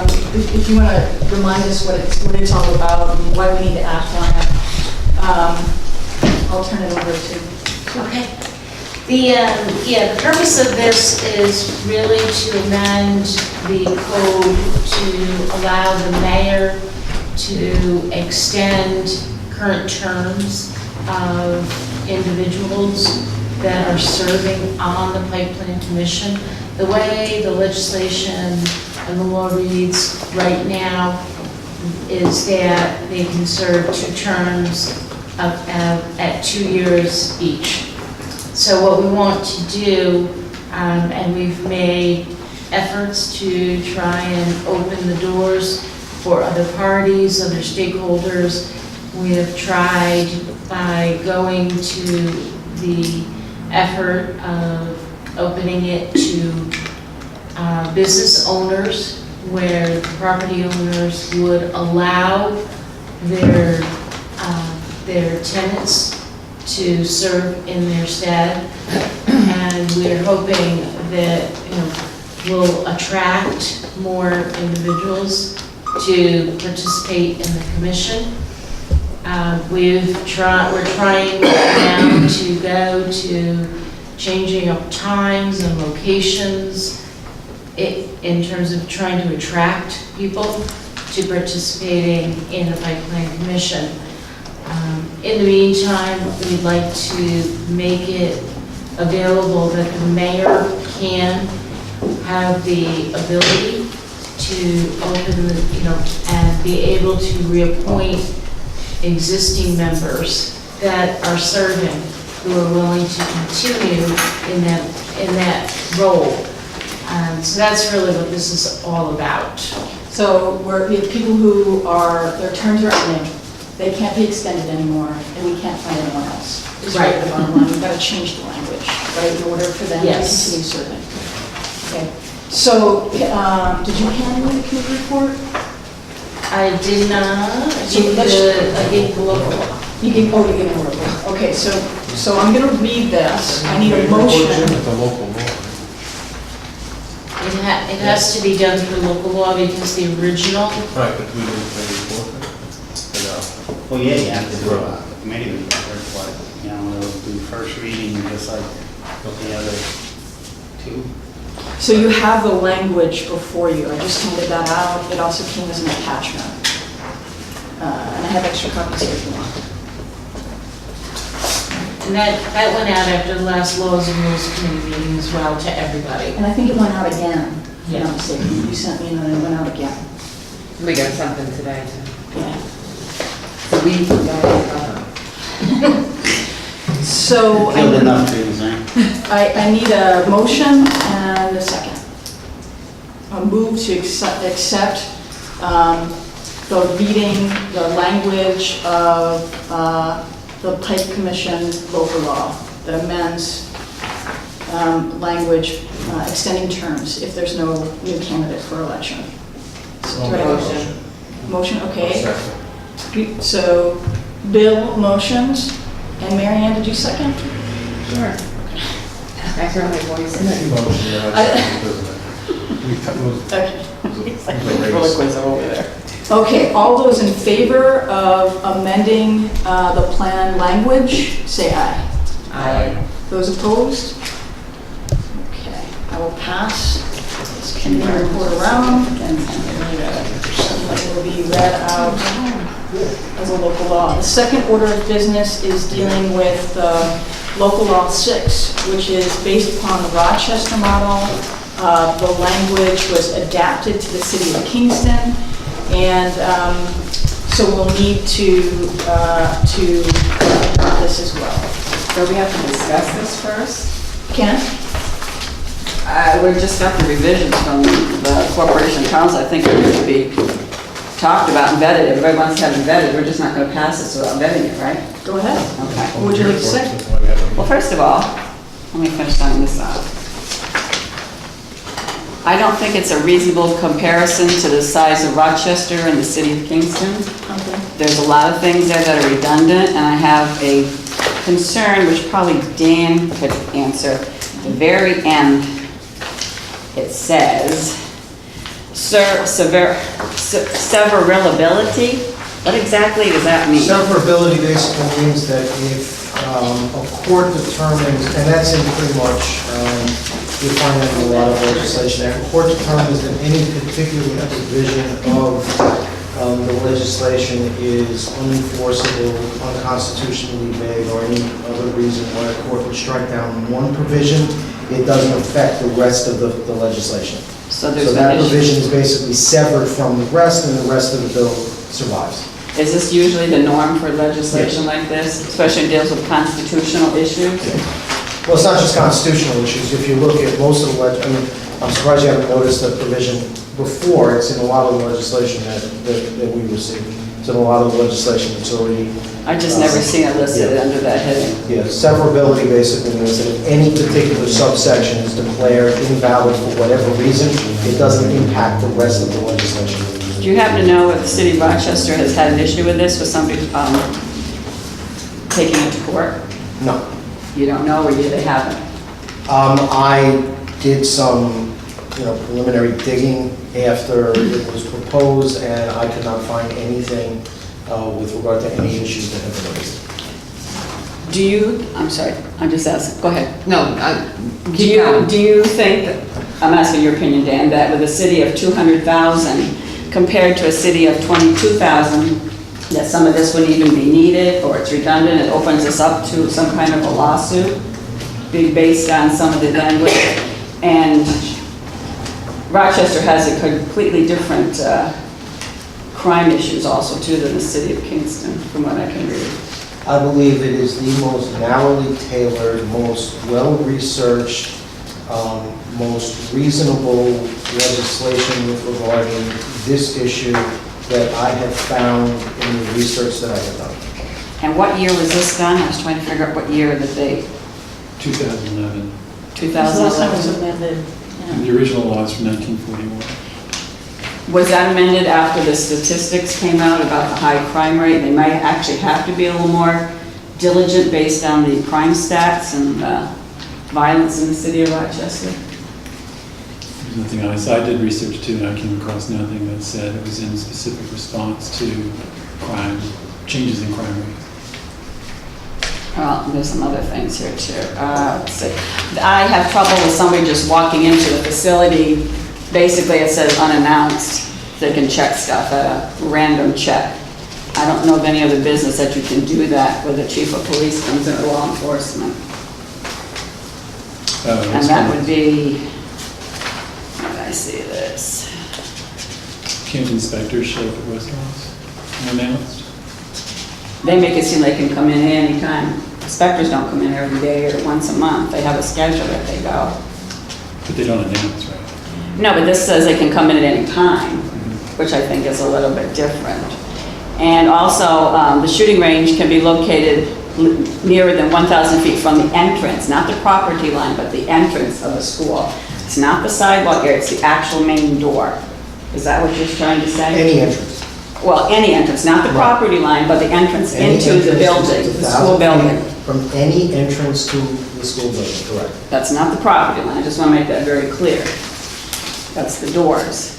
if you want to remind us what it's all about and why we need to act on it, I'll turn it over to. Okay. The purpose of this is really to amend the code to allow the mayor to extend current terms of individuals that are serving on the Pipe Plan Commission. The way the legislation and the law reads right now is that they can serve 2 terms at 2 years each. So what we want to do, and we've made efforts to try and open the doors for other parties, other stakeholders. We have tried by going to the effort of opening it to business owners, where the property owners would allow their tenants to serve in their stead, and we're hoping that will attract more individuals to participate in the commission. We're trying now to go to changing up times and locations in terms of trying to attract people to participating in the Pipe Plan Commission. In the meantime, we'd like to make it available that the mayor can have the ability to open and be able to reappoint existing members that are serving, who are willing to continue in that role. So that's really what this is all about. So we have people who their terms are ending, they can't be extended anymore, and we can't find anyone else. Is Right. the bottom line. We've got to change the language, right, in order for them Yes. to continue serving. Okay. So, did you hand me the committee report? I did not, I gave the local law. You gave a report. Okay, so I'm going to read this. I need a motion. It has to be done through local law because the original, Right, but we didn't pay for it. Well, yeah, you have to do a committee report, but, we'll do first reading just like the other 2. So you have the language before you. I just handed that out. It also came as an attachment. And I have extra copies here if you want. and that went out after the last Laws and Rules Committee meeting as well to everybody. And I think it went out again. Yeah. I'm not mistaken. You sent me and then it went out again. We got something today too. Yeah. So we So Killed enough things, eh? I need a motion and a second. A move to accept the reading, the language of the Pipe Commission local law that amends language extending terms if there's no new candidate for election. So do I have a Motion. Motion, okay. So Bill motions, and Mary Ann, did you second? Sure. I heard my voice. Okay. Okay, all those in favor of amending the plan language, say aye. Aye. Those opposed? Okay, I will pass this committee report around. It will be read out as a local law. The second order of business is dealing with local law 6, which is based upon the Rochester model. The language was adapted to the city of Kingston, and so we'll need to adopt this as well. So we have to discuss this first? Ken? We just got the revisions from the Corporation Council. I think it needs to be talked about and vetted. Everybody wants to have it vetted. We're just not going to pass this without vetting it, right? Go ahead. Okay. What would you like to say? Well, first of all, let me finish signing this out. I don't think it's a reasonable comparison to the size of Rochester and the city of Kingston. Okay. There's a lot of things there that are redundant, and I have a concern, which probably Dan could answer. At the very end, it says, Severability? What exactly does that mean? Severability basically means that if a court determines, and that's in pretty much, you find that in a lot of legislation, if a court determines that any particular provision of the legislation is unenforceable, unconstitutionally vague, or any other reason why a court would strike down one provision, it doesn't affect the rest of the legislation. So So that provision is basically severed from the rest, and the rest of the bill survives. Is this usually the norm for legislation like this, especially deals with constitutional issues? Well, it's not just constitutional issues. If you look at most of the, I mean, I'm surprised you haven't noticed the provision before. It's in a lot of the legislation that we receive. It's in a lot of the legislation that's already. I just never seen it listed Yeah. under that heading. Yeah, severability basically means that if any particular subsection is declared invalid for whatever reason, it doesn't impact the rest of the legislation. Do you happen to know if the city of Rochester has had an issue with this, with somebody taking it to court? No. You don't know, or they haven't? I did some, preliminary digging after it was proposed, and I could not find anything with regard to any issues that have been raised. I'm sorry, I'm just asking, go ahead. No, Do you think, I'm asking your opinion, Dan, that with a city of 200,000 compared to a city of 22,000, that some of this wouldn't even be needed, or it's redundant, it opens us up to some kind of a lawsuit, being based on some of the language, and Rochester has a completely different crime issues also too than the city of Kingston, from what I can read. I believe it is the most narrowly tailored, most well-researched, most reasonable legislation with regarding this issue that I have found in the research that I have done. And what year was this done? I was trying to figure out what year that they, 2011. This last time it was 2011? amended. And the original law is from 1941. Was that amended after the statistics came out about the high crime rate? They might actually have to be a little more diligent based on the crime stats and violence in the city of Rochester? There's nothing else. I did research too, and I came across nothing that said it was in specific response to crime, changes in crime rates. Well, there's some other things here too. Let's see. I have trouble with somebody just walking into the facility. Basically, it says unannounced. They can check stuff at a random check. I don't know of any other business that you can do that where the chief of police comes in or law enforcement. And that would be, how did I see this? Can't inspectors show up at restaurants unannounced? They make it seem they can come in anytime. Inspectors don't come in every day or once a month. They have a schedule that they go. But they don't announce, right? No, but this says they can come in at any time, which I think is a little bit different. And also, the shooting range can be located nearer than 1,000 feet from the entrance, not the property line, but the entrance of the school. It's not the sidewalk area, it's the actual main door. Is that what you're trying to say? Any entrance. Well, any entrance, not the property line, but the entrance Any into the entrance building, is the school 1,000 building. feet From any entrance to the school building, correct. That's not the property line, I just want to make that very clear. That's the doors.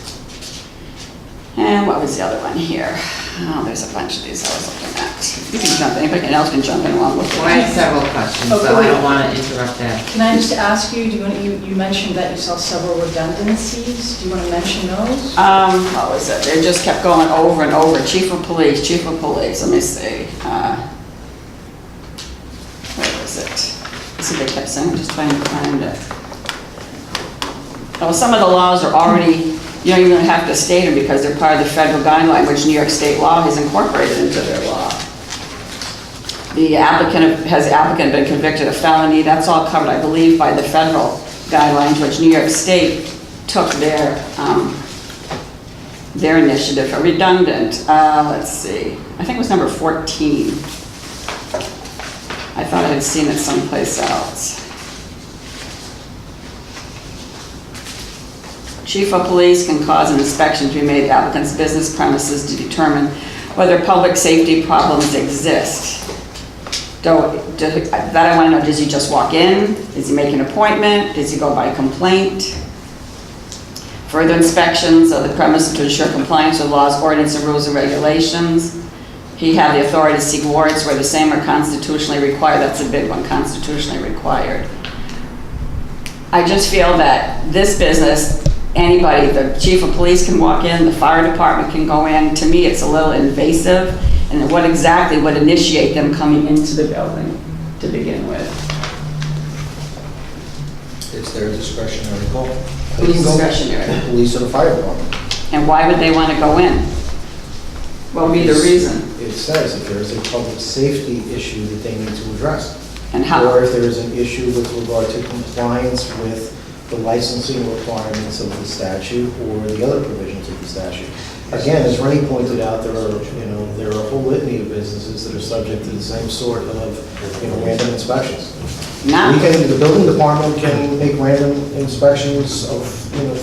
And what was the other one here? Oh, there's a bunch of these I was looking at. You can jump in, anybody else can jump in along with Well, I have several questions, Oh, so I don't want to interrupt that. Can I just ask you, you mentioned that you saw several redundancies. Do you want to mention those? What was it? They just kept going over and over. Chief of police, chief of police. Let me see. Where was it? See, they kept saying, I'm just trying to find it. Oh, some of the laws are already, you don't even have to state them because they're part of the federal guideline, which New York state law has incorporated into their law. Has the applicant been convicted of felony? That's all covered, I believe, by the federal guidelines, which New York State took their initiative for redundant. Let's see, I think it was number 14. I thought I had seen it someplace else. Chief of police can cause an inspection to be made at the applicant's business premises to determine whether public safety problems exist. That I want to know, does he just walk in? Does he make an appointment? Does he go by complaint? Further inspections of the premises to ensure compliance with laws, ordinance, and rules and regulations. He had the authority to seek warrants where the same are constitutionally required. That's a big one, constitutionally required. I just feel that this business, anybody, the chief of police can walk in, the fire department can go in. To me, it's a little invasive. And what exactly would initiate them coming into the building to begin with? It's their discretionary call. Who's discretionary? The police or the fire department. And why would they want to go in? What would be the reason? It says if there is a public safety issue that they need to address. And how? Or if there is an issue with regard to compliance with the licensing requirements of the statute or the other provisions of the statute. Again, as Rennie pointed out, there are a whole litany of businesses that are subject to the same sort of, random inspections. Now, The building department can make random inspections of,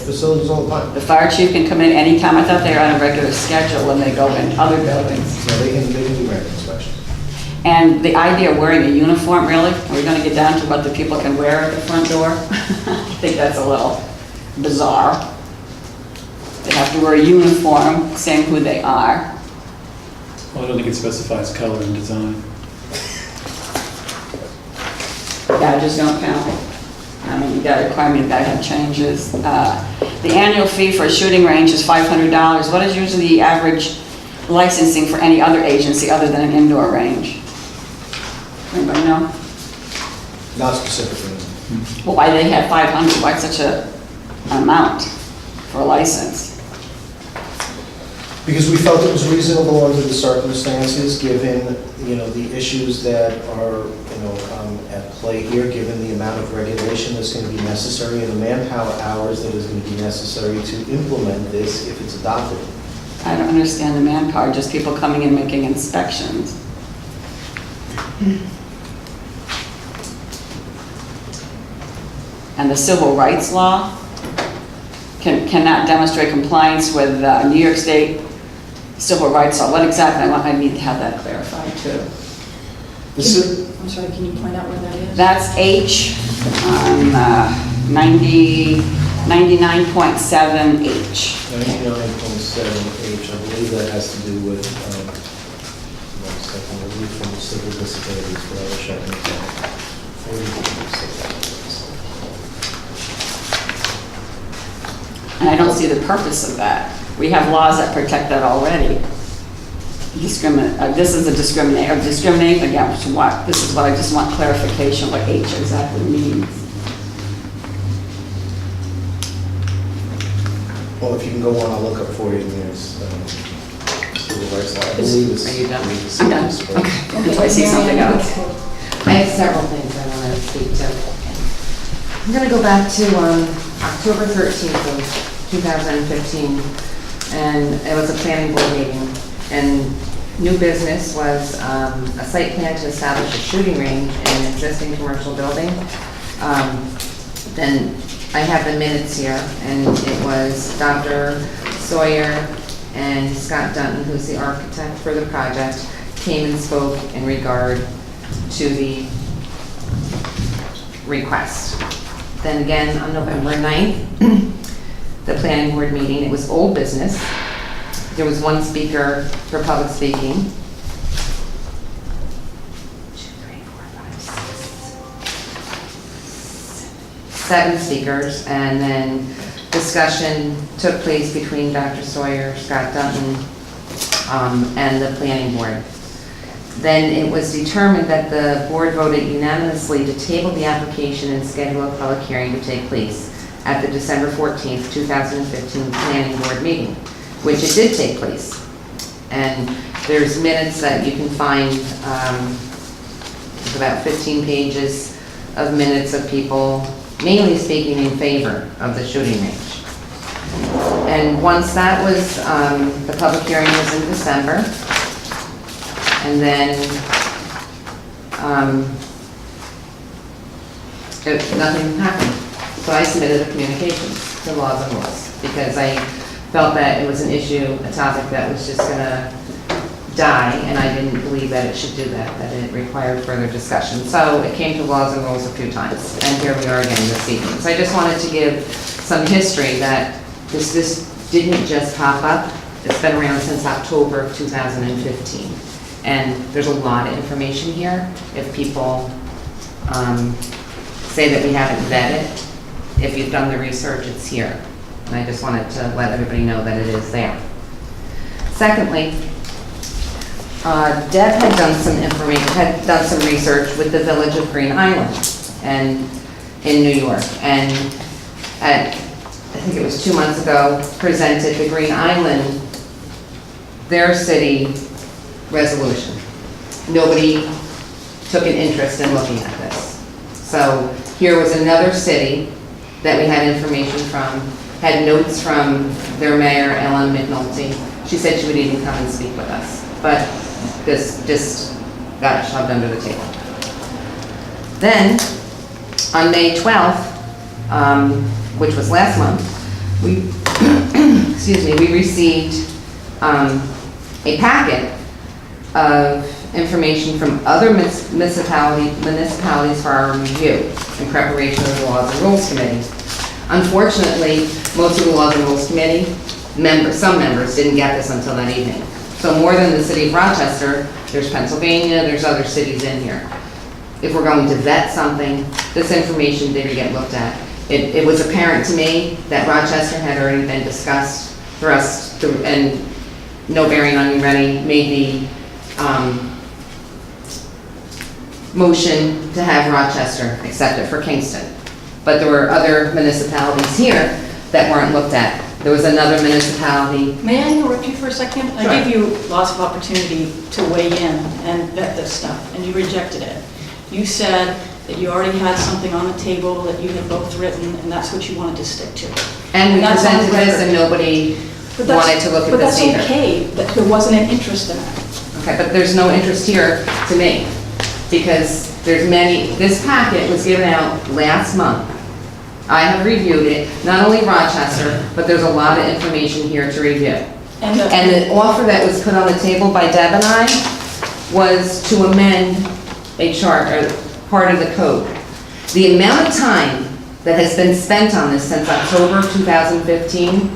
facilities all the time. the fire chief can come in anytime. I thought they were on a regular schedule when they go in other buildings. So they can do random inspections. And the idea of wearing a uniform, really? Are we going to get down to what the people can wear at the front door? I think that's a little bizarre. They have to wear a uniform, saying who they are. Well, I don't think it specifies color and design. Badges don't count. I mean, you got to require me to have changes. The annual fee for a shooting range is $500. What is usually the average licensing for any other agency other than an indoor range? Anybody know? Not specifically. Well, why do they have 500? Why such an amount for a license? Because we felt it was reasonable under the circumstances, given, the issues that are, at play here, given the amount of regulation that's going to be necessary and the manpower hours that is going to be necessary to implement this if it's adopted. I don't understand the manpower, just people coming in making inspections. And the civil rights law cannot demonstrate compliance with New York State civil rights law. What exactly? I need to have that clarified too. I'm sorry, can you point out where that is? That's H on 99.7H. 99.7H, I believe that has to do with, one second, I believe from the civil disabilities, but I will check it out. 40.6. And I don't see the purpose of that. We have laws that protect that already. This is a discriminate against what? This is what I just want clarification what H exactly means. Well, if you can go on, I'll look up for you, civil rights law. I believe it's. Are you done? I'm done. Okay. Until I see something else. I have several things I want to speak to. I'm going to go back to October 13th of 2015, and it was a planning board meeting, and new business was a site plan to establish a shooting range in an existing commercial building. Then I have the minutes here, and it was Dr. Sawyer and Scott Dunton, who's the architect for the project, came and spoke in regard to the request. Then again, on November 9th, the planning board meeting, it was old business. There was one speaker for public speaking. 2, 3, 4, 5, 6, 7 speakers, and then discussion took place between Dr. Sawyer, Scott Dunton, and the planning board. Then it was determined that the board voted unanimously to table the application and schedule a public hearing to take place at the December 14th, 2015 planning board meeting, which it did take place. And there's minutes that you can find, it's about 15 pages of minutes of people mainly speaking in favor of the shooting range. And once that was, the public hearing was in December, and then nothing happened. So I submitted a communication to Laws and Rules because I felt that it was an issue, a topic that was just gonna die, and I didn't believe that it should do that it required further discussion. So it came to Laws and Rules a few times, and here we are again this evening. So I just wanted to give some history that This didn't just pop up. It's been around since October of 2015. And there's a lot of information here. If people say that we haven't vetted, if you've done the research, it's here. And I just wanted to let everybody know that it is there. Secondly, Deb had done some research with the Village of Green Island and in New York. And I think it was 2 months ago, presented the Green Island, their city resolution. Nobody took an interest in looking at this. So here was another city that we had information from, had notes from their mayor, Ellen McNulty. She said she would even come and speak with us, but this just got shoved under the table. Then, on May 12th, which was last month, we, excuse me, we received a packet of information from other municipalities for our review in preparation of the Laws and Rules Committee. Unfortunately, most of the Laws and Rules Committee some members didn't get this until that evening. So more than the city of Rochester, there's Pennsylvania, there's other cities in here. If we're going to vet something, this information didn't get looked at. It was apparent to me that Rochester had already been discussed for us, and no bearing on you, Rennie, made the motion to have Rochester accept it for Kingston. But there were other municipalities here that weren't looked at. There was another municipality. May I interrupt you for a second? Sure. I gave you lots of opportunity to weigh in and vet this stuff, and you rejected it. You said that you already had something on the table that you had both written, and that's what you wanted to stick to. And we that's on presented this and nobody wanted to look at this either. But that's okay, that there wasn't an interest in it. Okay, but there's no interest here to me, because this packet was given out last month. I have reviewed it, not only Rochester, but there's a lot of information here to review. And the offer that was put on the table by Deb and I was to amend a part of the code. The amount of time that has been spent on this since October of 2015,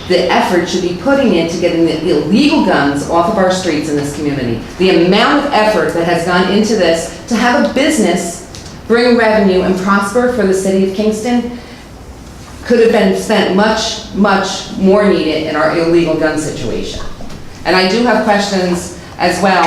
the effort should be putting into getting the illegal guns off of our streets in this community. The amount of effort that has gone into this to have a business bring revenue and prosper for the city of Kingston could have been spent much, much more needed in our illegal gun situation. And I do have questions as well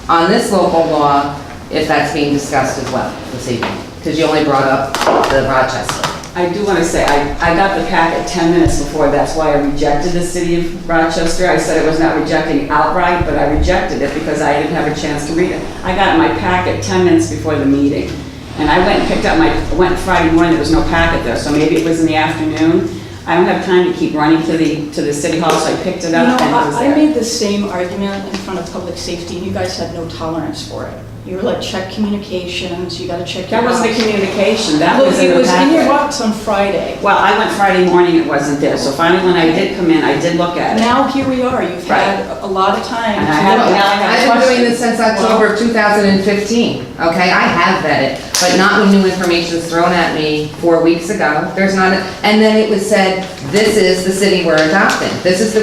on this local law, if that's being discussed as well this evening, because you only brought up the Rochester. I do want to say, I got the packet 10 minutes before, that's why I rejected the city of Rochester. I said I was not rejecting outright, but I rejected it because I didn't have a chance to read it. I got my packet 10 minutes before the meeting. And I went and picked up went Friday morning, there was no packet there, so maybe it was in the afternoon. I don't have time to keep running to the city hall, so I picked it up and it was I there. made the same argument in front of public safety, and you guys had no tolerance for it. You were like, check communications, you gotta check your That was the box. communication, that Look, was in it the was in your packet. box on Friday. Well, I went Friday morning, it wasn't there, so finally when I did come in, I did look at it. Now here we are, you've had a lot of time. And I to have- look. now I have I've been doing this questions. since October of 2015, okay? I have vetted, but not when new information is thrown at me 4 weeks ago. There's not, and then it was said, this is the city we're adopting. This is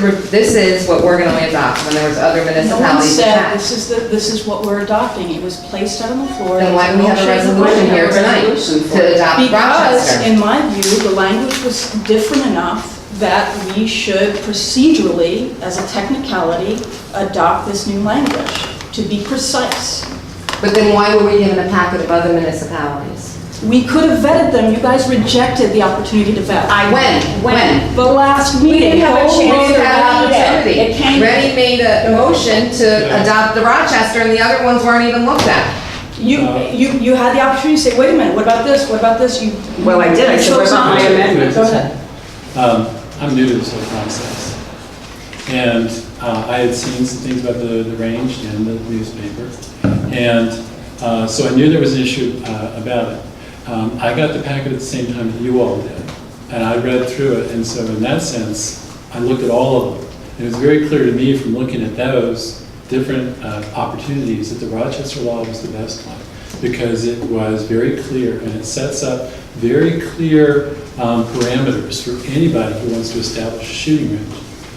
what we're gonna adopt, when there was other No one municipalities said, attached. this is what we're adopting. It was placed out on the floor. Then why do we have a Motion. resolution here tonight resolution for to it? adopt Because, Rochester? in my view, the language was different enough that we should procedurally, as a technicality, adopt this new language, to be precise. But then why were we given a packet of other municipalities? We could have vetted them, you guys rejected the opportunity to vet. When? The last meeting. didn't have a Hold chance on. We didn't have an opportunity. It came- Reddy made a motion to adopt the Rochester, and the other ones weren't even looked at. You had the opportunity to say, wait a minute, what about this, what about this? Well, I did. I said, what about my You chose not to. amendment? Go ahead. I'm new to this whole process. And I had seen some things about the range in the newspaper. And so I knew there was an issue about it. I got the packet at the same time that you all did. And I read through it. And so in that sense, I looked at all of them. It was very clear to me from looking at those different opportunities that the Rochester law was the best one, because it was very clear and it sets up very clear parameters for anybody who wants to establish a shooting range.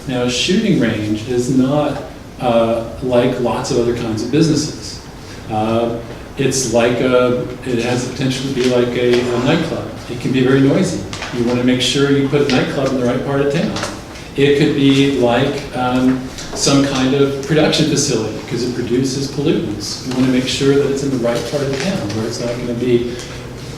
Now, a shooting range is not like lots of other kinds of businesses. It's like it has the potential to be like a nightclub. It can be very noisy. You want to make sure you put a nightclub in the right part of town. It could be like some kind of production facility because it produces pollutants. You want to make sure that it's in the right part of town where it's not going to be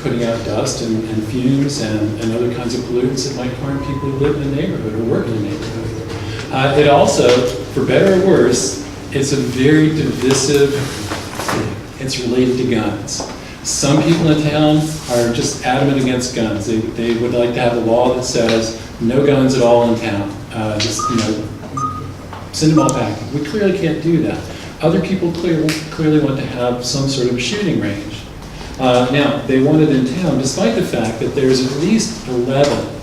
putting out dust and fumes and other kinds of pollutants that might harm people who live in the neighborhood or work in the neighborhood. It also, for better or worse, it's a very divisive thing. It's related to guns. Some people in town are just adamant against guns. They would like to have a law that says no guns at all in town. Just, send them all back. We clearly can't do that. Other people clearly want to have some sort of a shooting range. Now, they want it in town, despite the fact that there's at least 11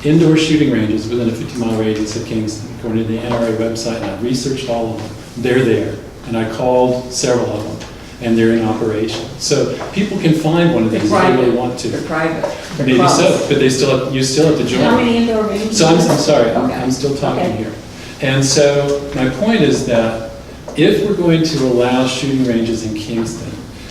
indoor shooting ranges within a 50-mile radius of Kingston, according to the NRA website, and I researched all of them. They're there, and I called several of them, and they're in operation. So people can find one of these if they really want to. They're private. They're Maybe clubs. so, but you still have to join. How many indoor ranges? So I'm sorry, Okay. I'm still talking Okay. here. And so my point is that if we're going to allow shooting ranges in Kingston,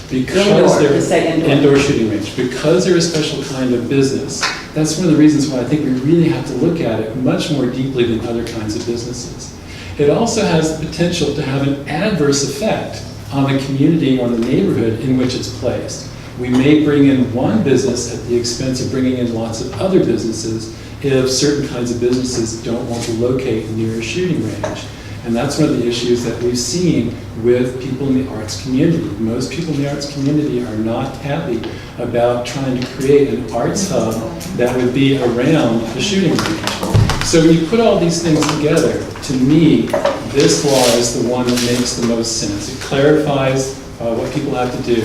because Indoor, they're just say indoor. indoor shooting range, because they're a special kind of business, that's one of the reasons why I think we really have to look at it much more deeply than other kinds of businesses. It also has the potential to have an adverse effect on the community, on the neighborhood in which it's placed. We may bring in one business at the expense of bringing in lots of other businesses if certain kinds of businesses don't want to locate near a shooting range. And that's one of the issues that we've seen with people in the arts community. Most people in the arts community are not happy about trying to create an arts hub that would be around the shooting range. So when you put all these things together, to me, this law is the one that makes the most sense. It clarifies what people have to do.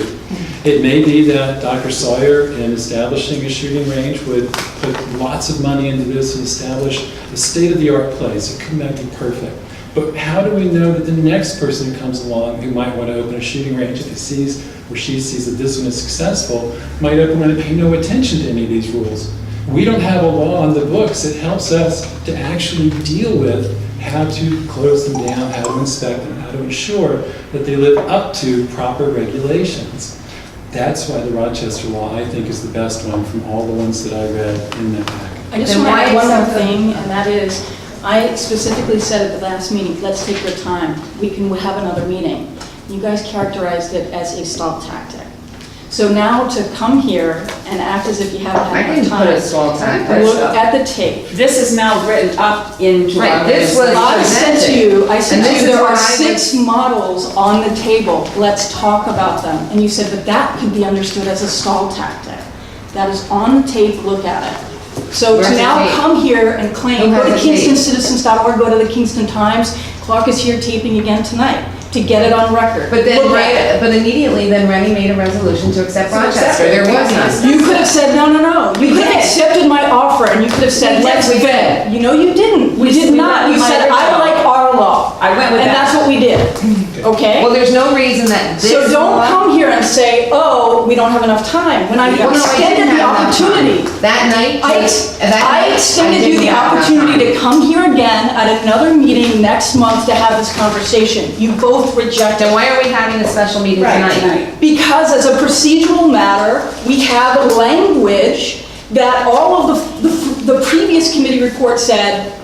It may be that Dr. Sawyer, in establishing a shooting range, would put lots of money into this and establish a state-of-the-art place. It could not be perfect. But how do we know that the next person who comes along who might want to open a shooting range, if he sees or she sees that this one is successful, might open one and pay no attention to any of these rules? We don't have a law on the books that helps us to actually deal with how to close them down, how to inspect them, how to ensure that they live up to proper regulations. That's why the Rochester law, I think, is the best one from all the ones that I read in that packet. I just Then want to why add one more accept them? thing, and that is, I specifically said at the last meeting, let's take your time. We can have another meeting. You guys characterized it as a stall tactic. So now to come here and act as if you haven't I had didn't enough put time. a stall time. Look at the tape. This is now written up into our... Right, this was- I said to you, And this is there what are I 6 models on the table. Let's talk about them. And you said that that could be understood as a stall tactic. That is on the tape, look at it. So Where's to the now tape? come here and claim, Who go has to the tape? KingstonCitizens.org, go to the Kingston Times. Clark is here taping again tonight to get it on record. But then, Look at it. but immediately, then Rennie made a resolution to accept Rochester. There was none. You could have said, no. You could have accepted my offer and you could have said, We did, let's we did. vet. You know you didn't. You did we not. went You with my said, I original. like our law. I went with And that. that's what we did, okay? Well, there's no reason that this So don't law- come here and say, oh, we don't have enough time, when I Well, no, I extended didn't the have enough time. opportunity. That night, I extended you the opportunity to come here again at another meeting next month to have this conversation. You both rejected. Then why are we having a special meeting tonight? Because as a procedural matter, we have language that all of the previous committee report said,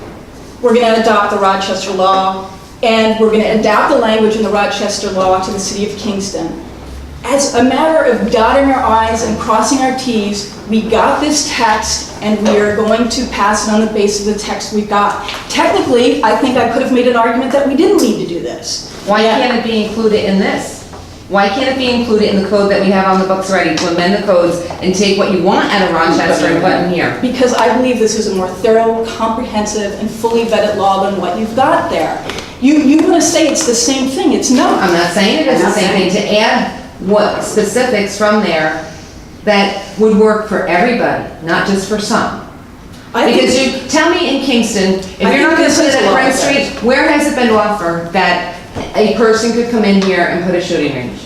we're going to adopt the Rochester law, and we're going to adapt the language in the Rochester law to the city of Kingston. As a matter of dotting our i's and crossing our t's, we got this text, and we are going to pass it on the basis of the text we got. Technically, I think I could have made an argument that we didn't need to do this. Why Yeah. can't it be included in this? Why can't it be included in the code that we have on the books already to amend the codes and take what you want out of Rochester and put in here? Because I believe this is a more thorough, comprehensive, and fully vetted law than what you've got there. You want to say it's the same thing, it's not. I'm not saying it is the same thing, to add what specifics from there that would work for everybody, not just for some. I think- Because you, tell me in Kingston, if I you're not think gonna this put it is at a law Prince that- Street, where has it been offered that a person could come in here and put a shooting range?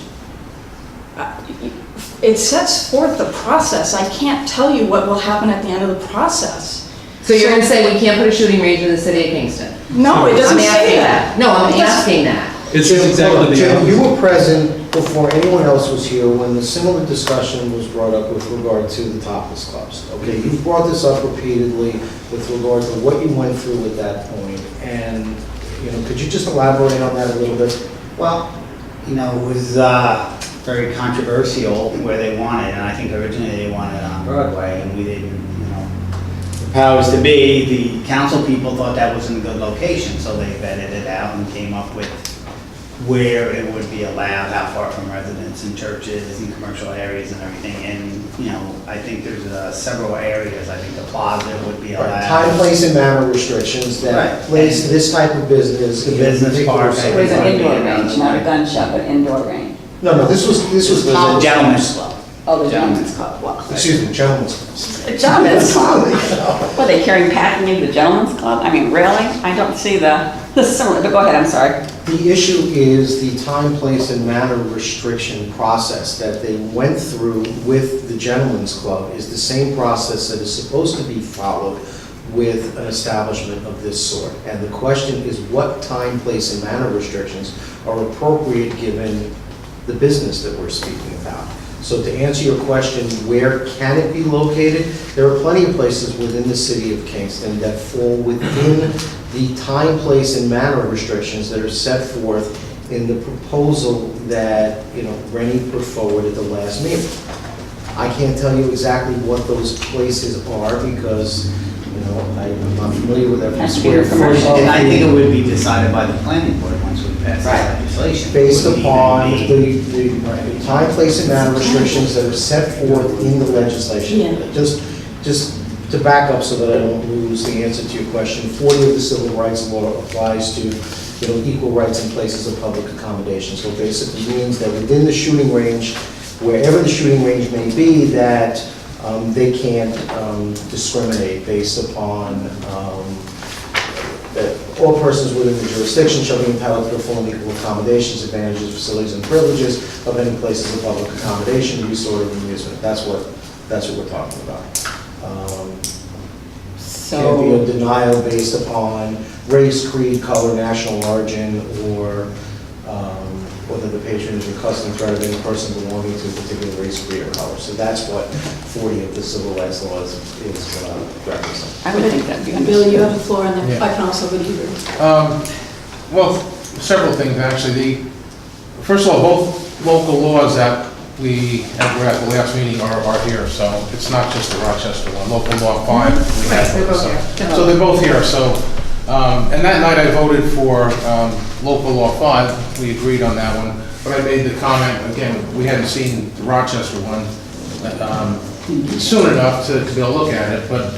It sets forth the process. I can't tell you what will happen at the end of the process. So you're gonna say we can't put a shooting range in the city of Kingston? No, it doesn't I'm say asking that. No, I'm It doesn't- asking that. It's Jim, exactly the Jim, you opposite. were present before anyone else was here when the similar discussion was brought up with regard to the topless clubs. Okay, you've brought this up repeatedly with regard to what you went through at that point, and, you know, could you just elaborate on that a little bit? Well, you know, it was very controversial where they wanted, and I think originally they wanted it on Broadway, and we didn't, you know, the powers to be, the council people thought that wasn't a good location, so they vetted it out and came up with where it would be allowed, how far from residents and churches and commercial areas and everything. And, you know, I think there's several areas. I think the plaza would be allowed. Right, time, place, and manner restrictions that Right. place this type of business. The in business particular park, site. It was an Right. indoor range, not a gun shop, but indoor range. No, this was This was a topless. gentleman's club. Oh, the gentleman's club, wow. Excuse me, gentlemen's clubs. The gentleman's club? Were they carrying packing into the gentleman's club? I mean, really? I don't see the similar, but go ahead, I'm sorry. The issue is the time, place, and manner restriction process that they went through with the Gentlemen's Club is the same process that is supposed to be followed with an establishment of this sort. And the question is what time, place, and manner restrictions are appropriate given the business that we're speaking about. So to answer your question, where can it be located? There are plenty of places within the city of Kingston that fall within the time, place, and manner restrictions that are set forth in the proposal that, you know, Rennie put forward at the last meeting. I can't tell you exactly what those places are because, you know, I'm not familiar with every Has to be square a foot. commercial. And I think it would be decided by the planning board once we pass the Right. legislation. Based It wouldn't upon even be- the time, place, and manner restrictions that are set forth in the legislation. Yeah. Just to back up so that I don't lose the answer to your question, 40 of the civil rights law applies to, you know, equal rights in places of public accommodation. So basically means that within the shooting range, wherever the shooting range may be, that they can't discriminate based upon that all persons within the jurisdiction shall be entitled to perform equal accommodations, advantages, facilities, and privileges of any places of public accommodation, resort, or amusement. That's what we're talking about. Can't be a So, denial based upon race, creed, color, national origin, or whether the patronage or custom threat of any person belonging to a particular race, creed, or color. So that's what 40 of the civil rights laws is referencing. I would think that'd be Bill, you understood. have the floor, and then Yeah. I can also go deeper. Well, several things, actually. First of all, both local laws that were at the last meeting are here, so it's not just the Rochester one. Local Law 5, we had Right, they're those, both so- here. So they're both here, so, and that night I voted for Local Law 5, we agreed on that one, but I made the comment, again, we hadn't seen the Rochester one soon enough to be able to look at it, but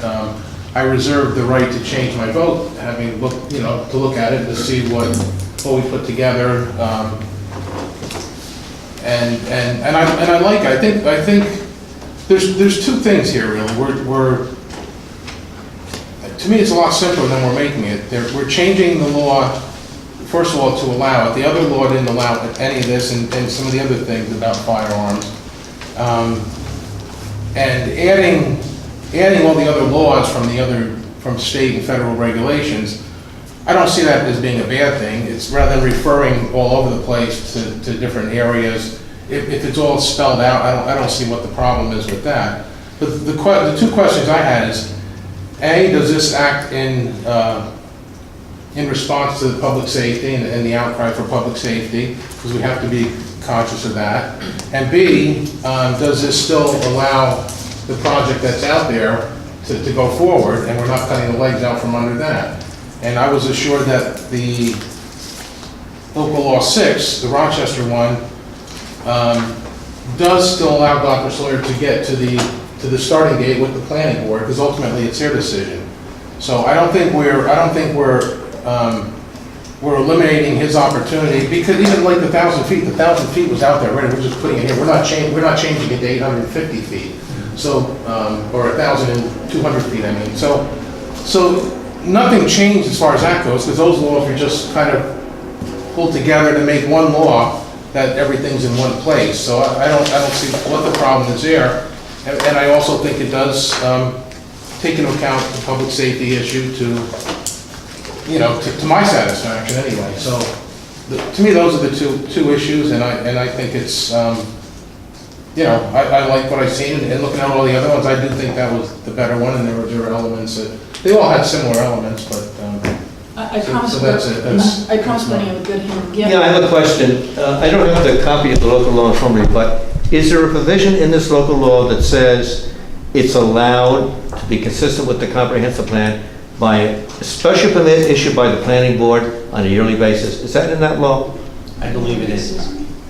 I reserved the right to change my vote, having looked, you know, to look at it, to see what we put together. And I like it. I think there's two things here, really. To me, it's a lot simpler than we're making it. We're changing the law, first of all, to allow it. The other law didn't allow any of this and some of the other things about firearms. And adding all the other laws from state and federal regulations, I don't see that as being a bad thing. It's rather than referring all over the place to different areas. If it's all spelled out, I don't see what the problem is with that. But the two questions I had is, A, does this act in response to the public safety and the outcry for public safety? Because we have to be conscious of that. And B, does this still allow the project that's out there to go forward, and we're not cutting the legs out from under that? And I was assured that the Local Law 6, the Rochester one, does still allow Dr. Sawyer to get to the starting gate with the planning board, because ultimately it's their decision. So I don't think we're eliminating his opportunity, because even like the 1,000 feet was out there already. We're just putting it here. We're not changing it to 850 feet. So or 1,200 feet. I mean, so nothing changed as far as that goes, because those laws were just kind of pulled together to make one law. that everything's in one place. So I don't see what the problem is there. And I also think it does take into account the public safety issue to my satisfaction anyway. So to me, those are the two issues, and I think it's, I like what I've seen, and looking at all the other ones, I do think that was the better one, and there were elements that, they all had similar elements, but, I So promise, that's it, I promise Lenny I have a good hand. Yeah, I have a question. I don't have the copy of the local law in front of me, but is there a provision in this local law that says it's allowed to be consistent with the comprehensive plan by a special permit issued by the planning board on a yearly basis? Is that in that law? I believe it is.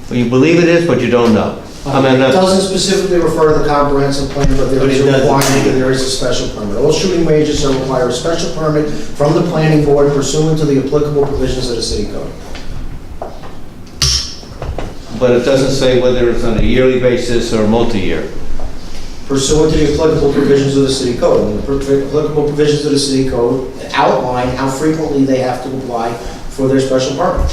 Well, you believe it is, but you don't know. I mean, It doesn't specifically refer to the comprehensive plan, but there But is it a does. requirement that there is a special permit. All shooting ranges shall require a special permit from the planning board pursuant to the applicable provisions of the city code. but it doesn't say whether it's on a yearly basis or multi-year. Pursuant to the applicable provisions of the city code. And the applicable provisions of the city code outline how frequently they have to apply for their special permit.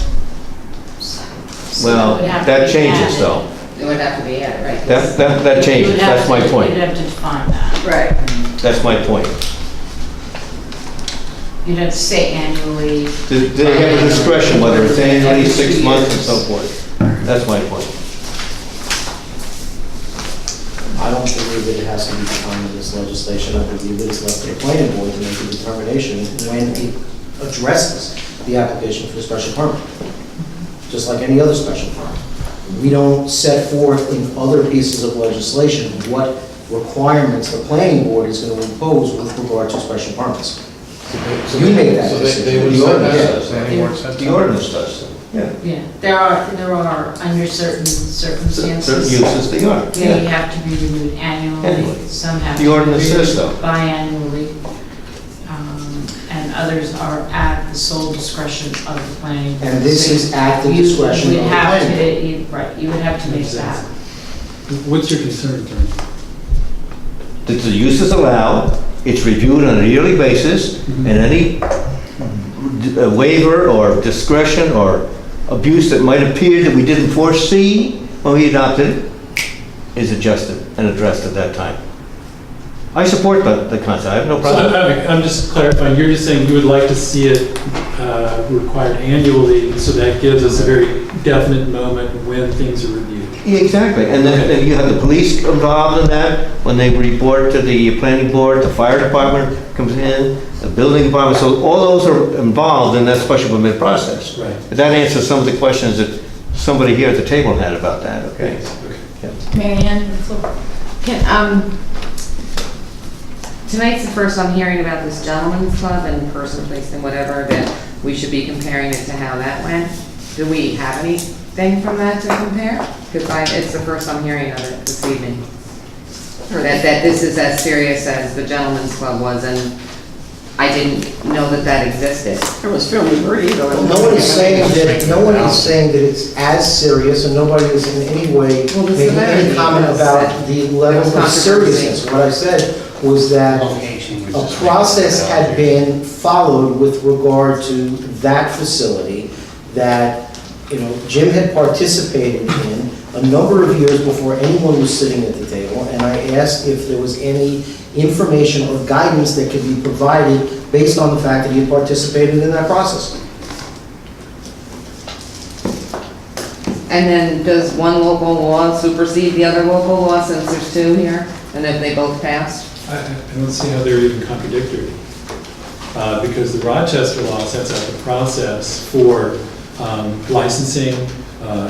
So Well, it would have to that be changes added. though. It would have to be added, right? That changes, You would have that's my to- point. You'd have to define that. Right. That's my point. You'd have to say annually. Do they have a discretion, whether it's annually, 6 months, and so forth? That's my point. I don't believe that it has to be defined in this legislation. I believe that it's left to the planning board to make a determination when it addresses the application for the special permit, just like any other special permit. We don't set forth in other pieces of legislation what requirements the planning board is going to impose with regard to special permits. You make that So decision. they would The set ordinance that, does. planning board set The that. ordinance does. Yeah. Yeah, there are under certain Certain circumstances. uses they are. Yeah, you have to be renewed annually, Annually. some have The to be ordinance says so. renewed biannually. And others are at the sole discretion of the planning board. And this is at the You discretion of would the have planning board. to, right, you would have to make that. What's your concern, Attorney? That the use is allowed, it's reviewed on a yearly basis, and any waiver or discretion or abuse that might appear that we didn't foresee when we adopted it is adjusted and addressed at that time. I support the concept, I have no So problem. I'm just clarifying, you're just saying you would like to see it required annually, so that gives us a very definite moment when things are reviewed. Yeah, exactly, and then you have the police involved in that, when they report to the planning board, the fire department comes in, the building department, so all those are involved in that special permit process. Right. That answers some of the questions that somebody here at the table had about that, okay? Mary Ann, the floor. Tonight's the first I'm hearing about this gentleman's club and person, place, and whatever, that we should be comparing it to how that went. Do we have anything from that to compare? Because it's the first I'm hearing of it this evening. That this is as serious as the gentleman's club was, and I didn't know that existed. It was fairly brief. Well, no one is saying that it's as serious, and nobody is in any way Well, the making any severity comment was about said. the There level was of controversy. seriousness. What I said was that Location was a just- process had been followed with regard to that facility that, Jim had participated in a number of years before anyone was sitting at the table, and I asked if there was any information or guidance that could be provided based on the fact that he had participated in that process. And then does one local law supersede the other local law since there's two here? And if they both passed? I don't see how they're even contradictory. Because the Rochester law sets out the process for licensing,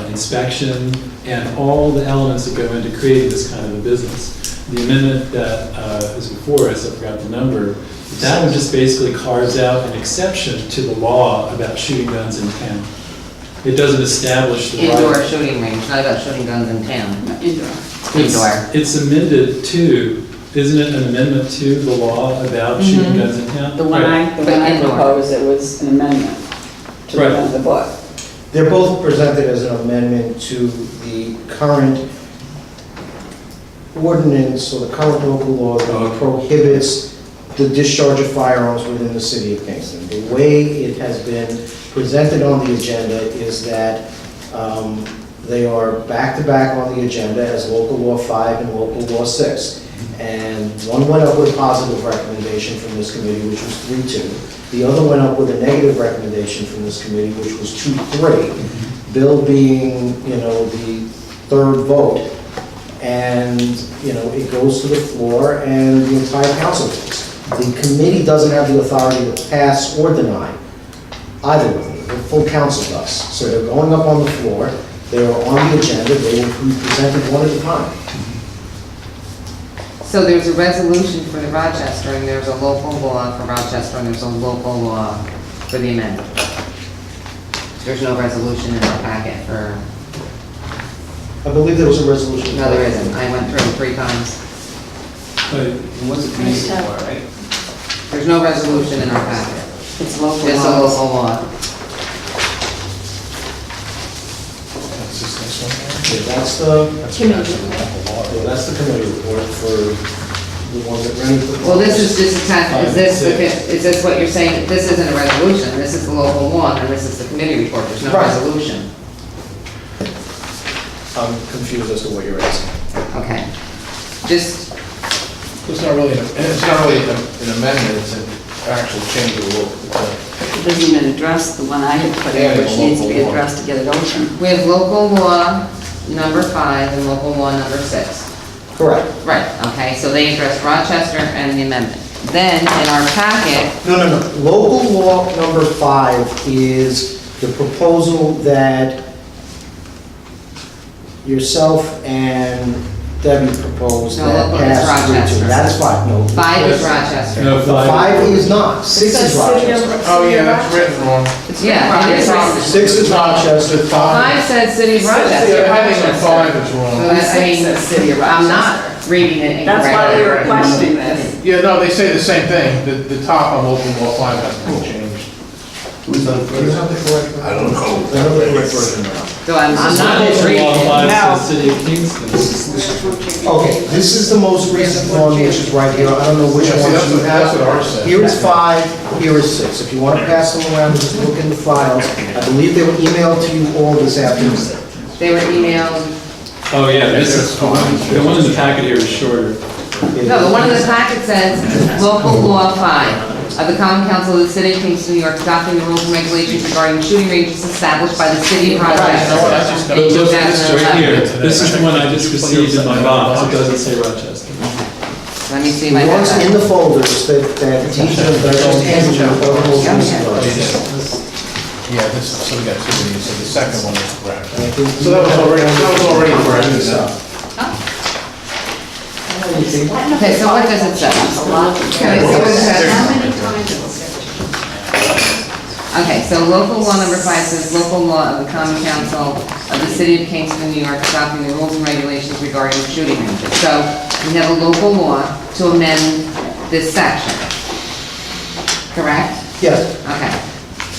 inspection, and all the elements that go into creating this kind of a business. The amendment that is before us, I forgot the number, that one just basically carves out an exception to the law about shooting guns in town. It doesn't establish the right. Indoor shooting range, not about shooting guns in town. Indoor. Indoor. It's amended to, isn't it an amendment to the law about shooting guns in town? The one Right. I Indoor. proposed, it was an amendment to Right. the book. They're both presented as an amendment to the current ordinance or the current local law that prohibits the discharge of firearms within the city of Kingston. The way it has been presented on the agenda is that They are back-to-back on the agenda as local law 5 and local law 6. And one went up with a positive recommendation from this committee, which was 3-2. The other went up with a negative recommendation from this committee, which was 2-3. Bill being, the third vote. And, it goes to the floor and the entire council votes. The committee doesn't have the authority to pass or deny either of them. The full council does. So they're going up on the floor, they are on the agenda, they will be presented one at a time. So there's a resolution for the Rochester, and there's a local law for Rochester, and there's a local law for the amendment. There's no resolution in our packet for, I believe there was a resolution. no, there isn't. I went through it 3 times. But What's the committee for, right? There's no resolution in our packet. It's local Just a laws. local law. That's just this one Yeah, that's the Committee. committee report for the one that Rennie put. Well, this is just attached, is this what you're saying? This isn't a resolution, this is the local law, and this is the committee report, there's no Right. resolution. I'm confused as to what you're asking. Okay. Just, It's not really, it's not really an amendment, it's an actual change of the local. It doesn't even address the one I had put in, which needs to be addressed to get it open. we have local law number 5 and local law number 6. Correct. Right, okay, so they address Rochester and the amendment. Then, in our packet, No. Local law number 5 is the proposal that yourself and Debbie proposed No, that local is passed 3-2. Rochester. That's 5, no. 5 is Rochester. no, The 5. 5 is not, 6 is Rochester. Oh, yeah, that's written wrong. Yeah, it is wrong. 6 is Rochester, 5 says City of Rochester. Yeah, heading of 5 is So wrong. that, I mean, I'm not reading it incorrectly. That's why we were questioning this. Yeah, no, they say the same thing, the top on local law 5 has to be changed. Who's on the correct? I don't know. I know the correct version now. So I'm not Local reading law it. 5 No. says City of Kingston. Okay, this is the most recent one, which is right here. I don't know which Yeah, see, one that's you what- that's what have. ours says. Here is 5, here is 6. If you want to pass them around, just look in the files. I believe they were emailed to you all this afternoon. They were emailed, Oh, yeah, this is, the one in the packet here is shorter. no, the one in the packet says, local law 5 of the Common Council of the City of Kingston, New York, adopting the rules and regulations regarding shooting ranges established by the City of Rochester. Oh, in look, this is right here. 2011. This is the one I just received in my box. It doesn't say Rochester. Let me see my. The ones in the folders that teach them, that are just handed you, are the most recent ones. Yeah, this, so we got 2 of these, so the second one is correct. And I think So that was already correct. Okay, so what does it say? Okay, so what does it say? Okay, so local law number 5 says, local law of the Common Council of the City of Kingston, New York, adopting the rules and regulations regarding shooting ranges. So we have a local law to amend this section, correct? Yes, Okay.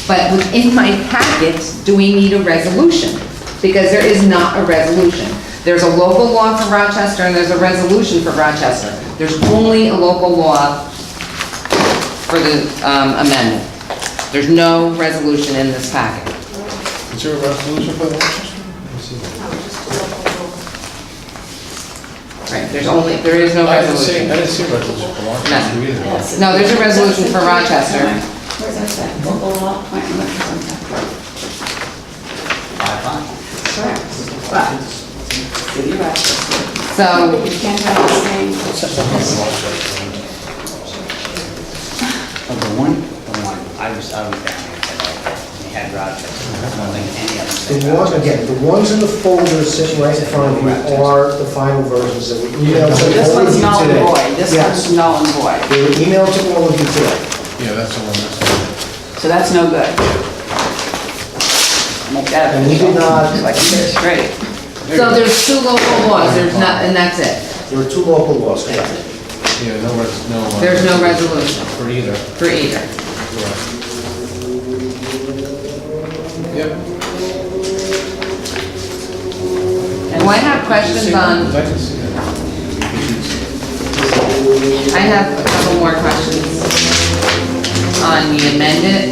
But within my packet, do we need a resolution? Because there is not a resolution. There's a local law for Rochester and there's a resolution for Rochester. There's only a local law for the amendment. There's no resolution in this packet. Is there a resolution for the Rochester? Right, there is no I didn't see resolution. a resolution for Rochester either. No, there's a resolution for Rochester. Where's that say? Local law, appointment representative. Correct. But, City of Rochester. So, You can't have the same. Oh, the one, I was down there today, we had Rochester, I don't think any of them. the one, again, the ones in the folder sitting right in front of you are the final versions that we emailed So to this all of one's you null and today. void, this Yes. one's null and void. They were emailed to all of you today. Yeah, that's the one that's. So that's no good. Make that And we did not- like this, great. so there's 2 local laws, there's not, and that's it. There were 2 local laws, correct? Yeah, no. There's no resolution For either. for either. Yep. Do I have questions on? I can see that. I have a couple more questions on the amended.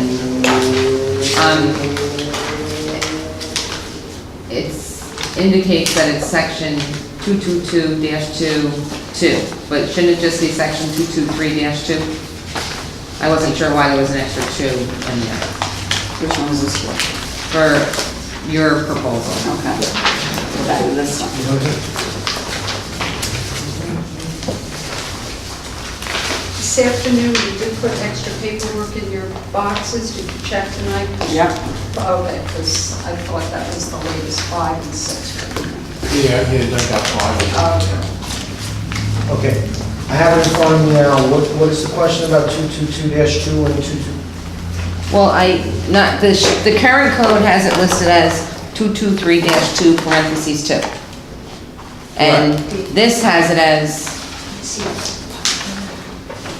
It's, indicates that it's section 222-22, but shouldn't it just be section 223-2? I wasn't sure why there was an extra 2 in there Which one is this for? for your proposal. Okay. Go back to this one. This afternoon, you did put extra paperwork in your boxes, did you check tonight? Yep. Okay, because I thought that was the latest 5 and 6. Yeah, I got 5. Okay. Okay, I have it in front of me now. What is the question about 222-2 and 22? Well, the current code has it listed as 223-2 parentheses 2. And this has it as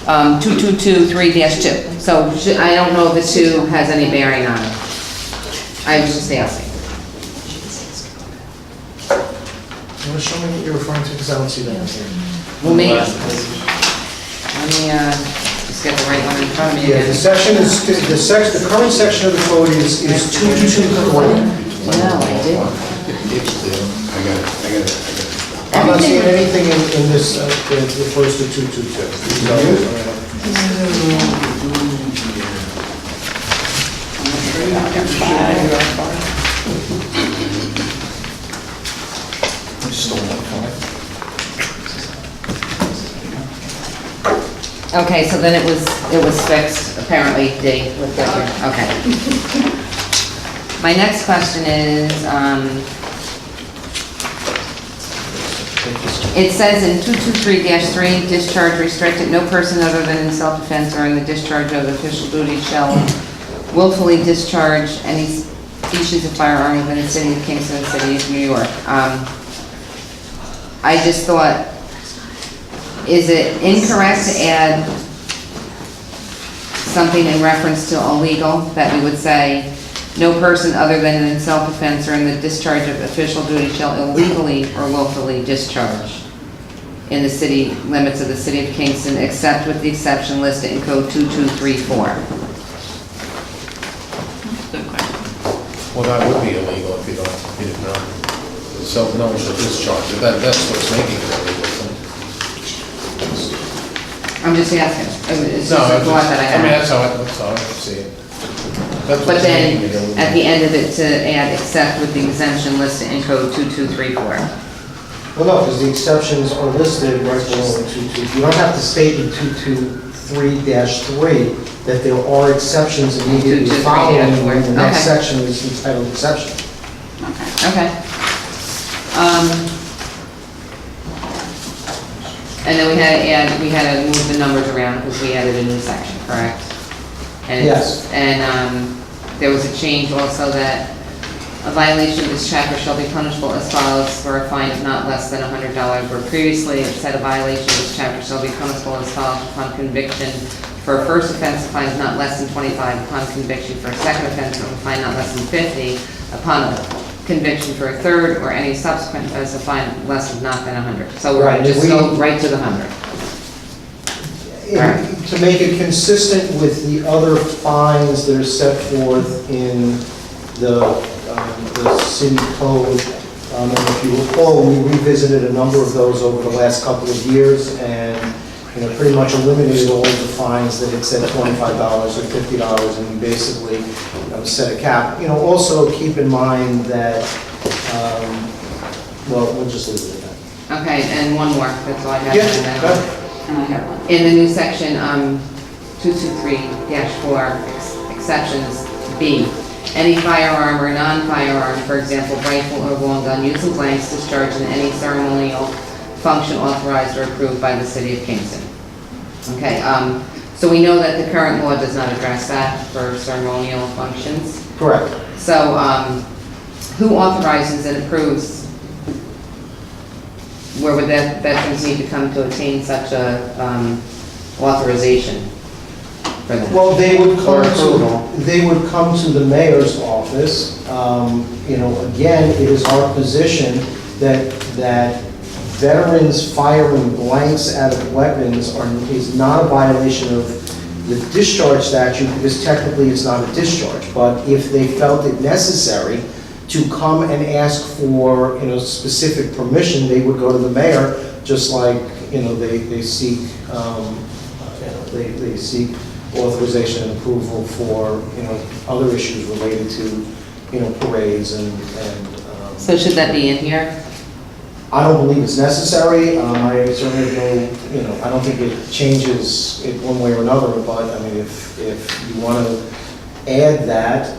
2223-2. So I don't know if the 2 has any bearing on it. I was just asking. You want to show me what you're referring to, because I don't see that in here. Well, maybe, let me just get the right one in front of me Yeah, again. the section is, the current section of the code is 222. No, I didn't. I'm not seeing anything in this that refers to 222. Okay, so then it was fixed, apparently, Dave, with what you're, okay. My next question is, it says in 223-3, discharge restricted, no person other than in self-defense or in the discharge of official duty shall willfully discharge any species of firearm within the city of Kingston and city of New York. I just thought, is it incorrect to add something in reference to illegal, that we would say, no person other than in self-defense or in the discharge of official duty shall illegally or willfully discharge in the city limits of the city of Kingston, except with the exception listed in code 2234? Well, that would be illegal if you didn't know. Self-knowledge of discharge, that's what's making it illegal. I'm just asking, it's just No, a thought that I I mean, had. that's how I see it. That's But what's then, making it illegal. at the end of it, to add except with the exemption listed in code 2234. Well, no, because the exceptions are listed right below in 22. You don't have to state in 223-3 that there are exceptions immediately 223-4. following when the next Okay. section is entitled exception. Okay. And then we had to move the numbers around because we added a new section, correct? And Yes. And there was a change also that a violation of this chapter shall be punishable as follows for a fine of not less than $100, where previously it said a violation of this chapter shall be punishable as follows upon conviction for a first offense, a fine of not less than 25, upon conviction for a second offense, a fine not less than 50, upon conviction for a third or any subsequent offense, a fine less than not than 100. So we're Right, gonna just we- go right to the 100. Right. To make it consistent with the other fines that are set forth in the city code, and if you recall, we revisited a number of those over the last couple of years, and, pretty much eliminated all of the fines that had said $25 or $50, and we basically, set a cap. Also keep in mind that, well, we'll just leave it at Okay, and one more, that's all I have. that. And then- Go ahead. And I have one. In the new section, 223-4, exceptions, B, any firearm or non-firearm, for example, rifle or long gun, using blanks discharged in any ceremonial function authorized or approved by the city of Kingston. Okay, so we know that the current law does not address that for ceremonial functions. Correct. So, who authorizes and approves? Where would that veterans need to come to obtain such a authorization for that? Well, they would Or approval. come to the mayor's office. Again, it is our position that veterans firing blanks out of weapons is not a violation of the discharge statute, because technically it's not a discharge. But if they felt it necessary to come and ask for, specific permission, they would go to the mayor, just like, they seek, they seek authorization and approval for, other issues related to, parades and. So should that be in here? I don't believe it's necessary. I certainly don't, I don't think it changes it one way or another, but I mean, if you want to add that,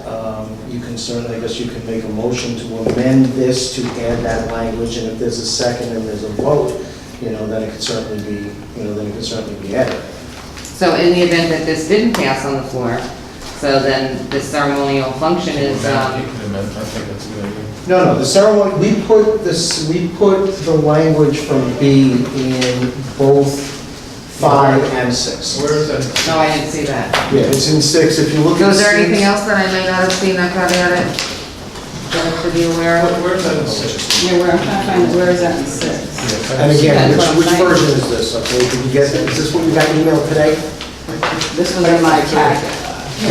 you can certainly, I guess you can make a motion to amend this to add that language, and if there's a second and there's a vote, then it could certainly be, added. So in the event that this didn't pass on the floor, so then the ceremonial function is, You can amend, I think that's a good idea. No, the ceremony, we put the language from B in both 5 and 6. Where is that? no, I didn't see that. Yeah, it's in 6, if you look So at. is there 6 anything else that I may not have seen, I probably ought to be aware of? Where is that in 6? Yeah, I'm trying to find, where is that in 6? And again, That's what which I'm saying. version is this, okay? Did you get, is this what you got emailed today? This was in my packet. I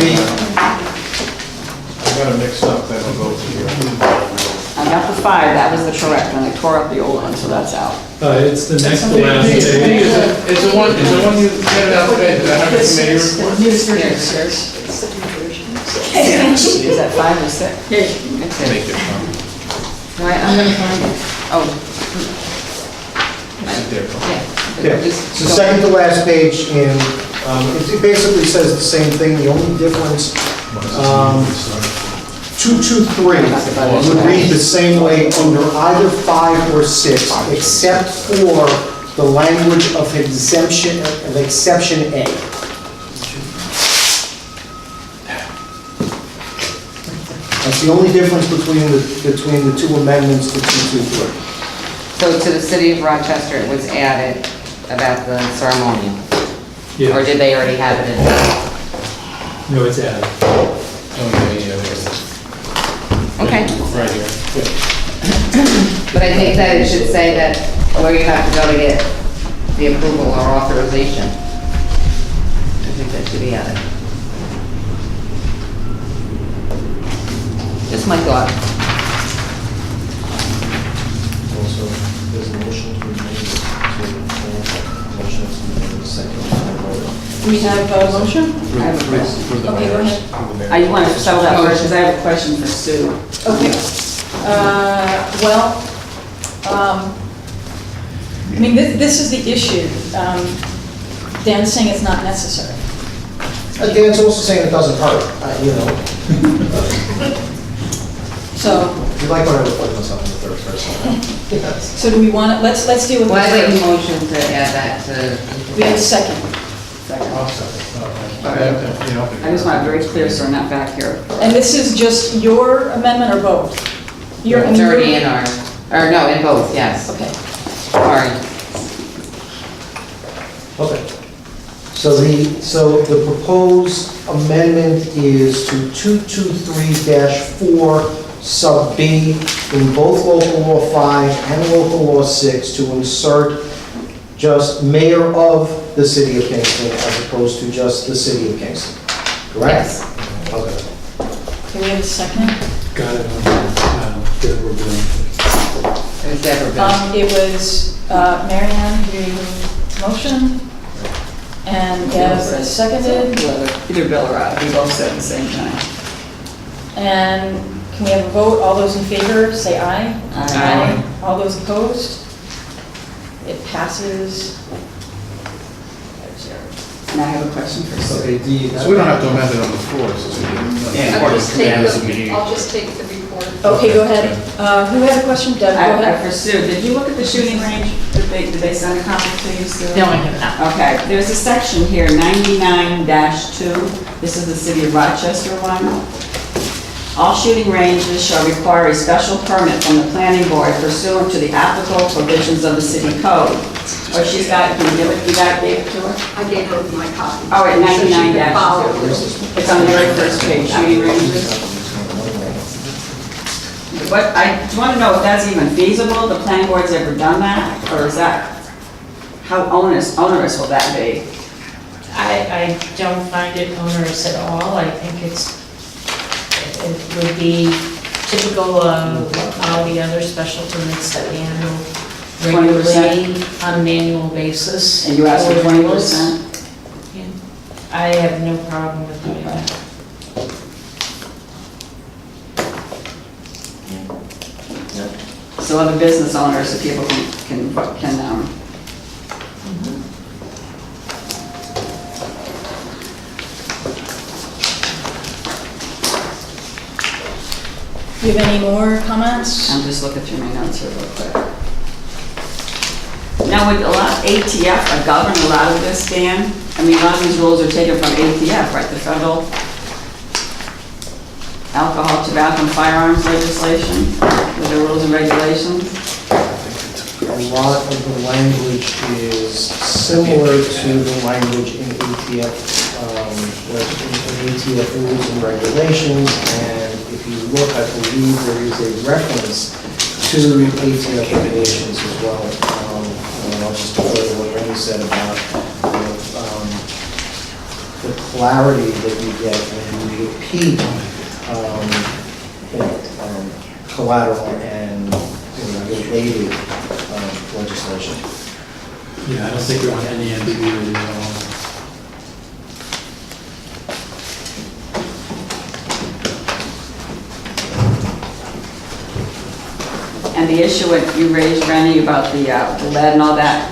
got it mixed up, then I'll go to here. I got the 5, that was the correct one, I tore up the old one, so that's out. It's the next to last Is page. the one you handed out today, did that have a committee report? News version, sir. Is that 5 or 6? Make it fun. Right, I'm gonna find it. Oh. Sit there. Yeah, Just it's the go- second to last page, and it basically says the same thing, the only difference, 223 would read the same way under either 5 or 6, except for the language of exception A. That's the only difference between the two amendments to 223. So to the city of Rochester, it was added about the ceremonial? Yeah. Or did they already have it in there? No, it's added. Oh, yeah, there it is. Okay. Right here. But I think that it should say that where you have to go to get the approval or authorization. I think that should be added. Just my thought. Also, there's a motion to amend We have a motion? For the Okay, go mayors, ahead. for the mayors. I want to settle that first, because I have a question for Sue. Okay. Well, I mean, this is the issue. Dan's saying it's not necessary. Dan's also saying it doesn't hurt, So, You like when I put myself in the third person. so do we want to, let's deal with Well, I'd like a this. motion to add that to. We have a second. I just want it very clear, so we're not back here. And this is just your amendment or both? Your- It's already in our, or no, in both, yes. Okay. Sorry. Okay. So the proposed amendment is to 223-4 sub B in both local law 5 and local law 6 to insert just mayor of the city of Kingston as opposed to just the city of Kingston. Correct? Yes. Okay. Can we have a second? Got it. We're good. It was Deborah. It was Mary Ann who motioned, and Deb seconded. Either Bill or I, we both said at the same time. And can we have a vote? All those in favor, say aye. Aye. All those opposed? It passes 5-0. And I have a question for Sue. Okay, So we don't have to amend it on the floor, so we Yeah. I'll just take the report. Okay, go ahead. Who had a question? Deb, go I ahead. for Sue, did you look at the shooting range? Did they send a copy to you, Sue? No, I have not. Okay, there's a section here, 99-2. This is the city of Rochester one. All shooting ranges shall require a special permit from the planning board pursuant to the applicable provisions of the city code. Or she's got, can you give it, you gave it to her? I gave her my copy. Oh, at So she can 99-2. follow. It's on the very first page, shooting ranges. What, I just want to know if that's even feasible, the planning board's ever done that, or is that, how onerous will that be? I don't find it onerous at all. I think it would be typical of all the other special permits that we handle 20%? regularly on an annual basis. And you asked for Or 20%? Yeah. I have no problem with doing that. So other business owners, so people can, Do you have any more comments? I'm just looking through my notes here real quick. Now, would a lot of ATF govern a lot of this, Dan? I mean, a lot of these rules are taken from ATF, right, the federal alcohol, tobacco, and firearms legislation, with their rules and regulations? A lot of the language is similar to the language in ATF, in ATF rules and regulations, and if you look, I believe there is a reference to ATF regulations as well. And I'll just defer to what Randy said about the clarity that you get when you repeat collateral and related legislation. Yeah, I don't think we want any ambiguity at all. And the issue that you raised, Randy, about the lead and all that,